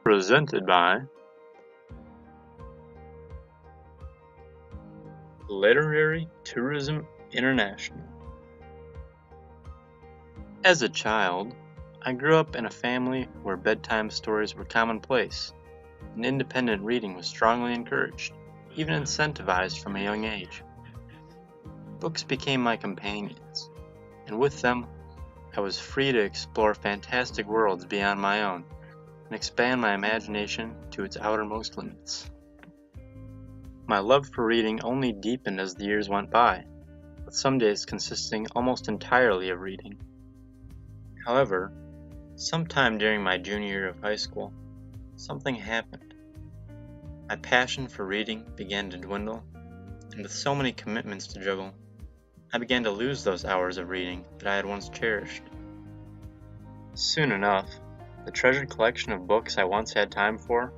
Presented by Literary Tourism International. As a child, I grew up in a family where bedtime stories were commonplace, and independent reading was strongly encouraged, even incentivized from a young age. Books became my companions, and with them, I was free to explore fantastic worlds beyond my own and expand my imagination to its outermost limits. My love for reading only deepened as the years went by, with some days consisting almost entirely of reading. However, sometime during my junior year of high school, something happened. My passion for reading began to dwindle, and with so many commitments to juggle, I began to lose those hours of reading that I had once cherished. Soon enough, the treasured collection of books I once had time for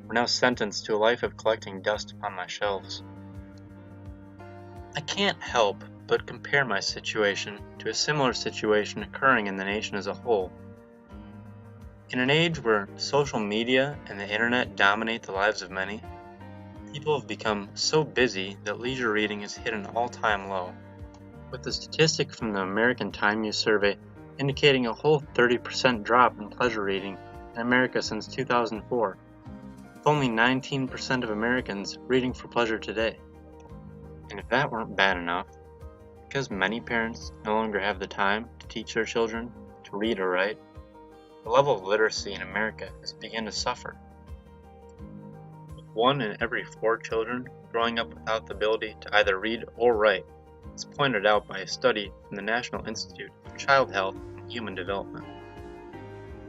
were now sentenced to a life of collecting dust upon my shelves. I can't help but compare my situation to a similar situation occurring in the nation as a whole. In an age where social media and the internet dominate the lives of many, people have become so busy that leisure reading has hit an all-time low, with the statistic from the American Time Use Survey indicating a whole 30% drop in pleasure reading in America since 2004, with only 19% of Americans reading for pleasure today. And if that weren't bad enough, because many parents no longer have the time to teach their children to read or write, the level of literacy in America has begun to suffer. With 1 in every 4 children growing up without the ability to either read or write, as pointed out by a study from the National Institute of Child Health and Human Development.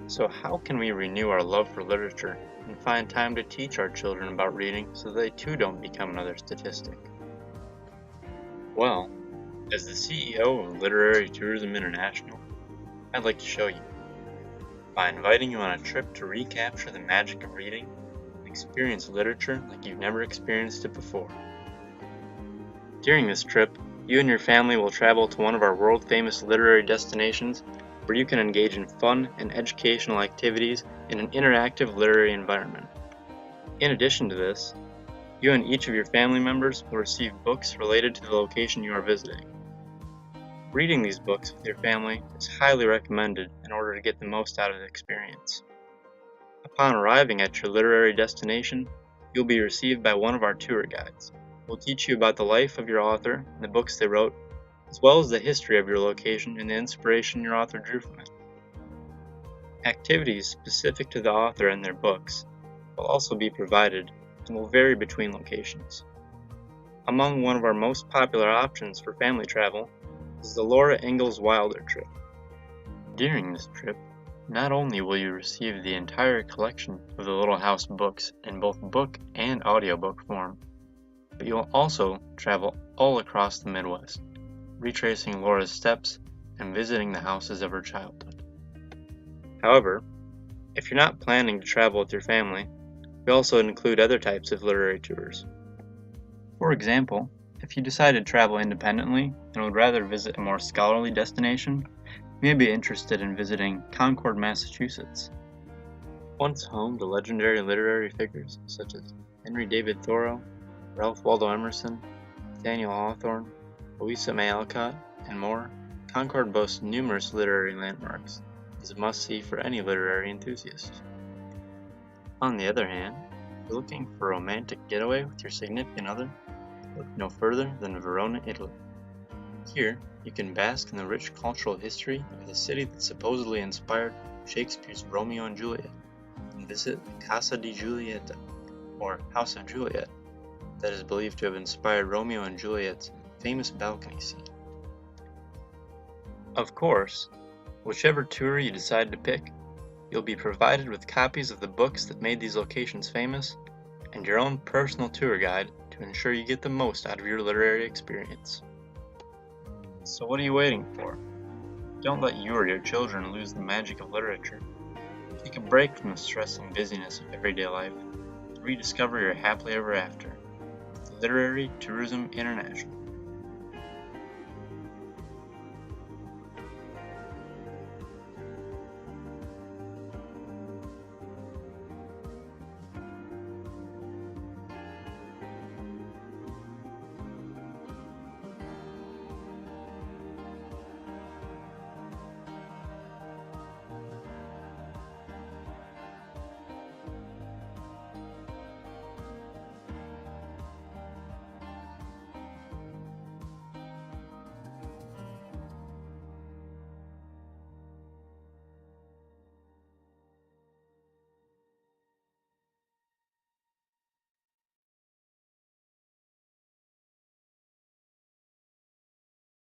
So how can we renew our love for literature and find time to teach our children about reading so they too don't become another statistic? Well, as the CEO of Literary Tourism International, I'd like to show you by inviting you on a trip to recapture the magic of reading and experience literature like you've never experienced it before. During this trip, you and your family will travel to one of our world-famous literary destinations where you can engage in fun and educational activities in an interactive literary environment. In addition to this, you and each of your family members will receive books related to the location you are visiting. Reading these books with your family is highly recommended in order to get the most out of the experience. Upon arriving at your literary destination, you'll be received by one of our tour guides. We'll teach you about the life of your author and the books they wrote, as well as the history of your location and the inspiration your author drew from it. Activities specific to the author and their books will also be provided and will vary between locations. Among one of our most popular options for family travel is the Laura Ingalls Wilder trip. During this trip, not only will you receive the entire collection of the Little House books in both book and audiobook form, but you will also travel all across the Midwest, retracing Laura's steps and visiting the houses of her childhood. However, if you're not planning to travel with your family, we also include other types of literary tours. For example, if you decide to travel independently and would rather visit a more scholarly destination, you may be interested in visiting Concord, Massachusetts. Once home to legendary literary figures such as Henry David Thoreau, Ralph Waldo Emerson, Daniel Hawthorne, Louisa May Alcott, and more, Concord boasts numerous literary landmarks. It's a must-see for any literary enthusiast. On the other hand, if you're looking for a romantic getaway with your significant other, look no further than Verona, Italy. Here, you can bask in the rich cultural history of the city that supposedly inspired Shakespeare's Romeo and Juliet, and visit the Casa di Giulietta, or House of Juliet, that is believed to have inspired Romeo and Juliet's famous balcony scene. Of course, whichever tour you decide to pick, you'll be provided with copies of the books that made these locations famous, and your own personal tour guide to ensure you get the most out of your literary experience. So what are you waiting for? Don't let you or your children lose the magic of literature. Take a break from the stress and busyness of everyday life to rediscover your happily ever after. Literary Tourism International.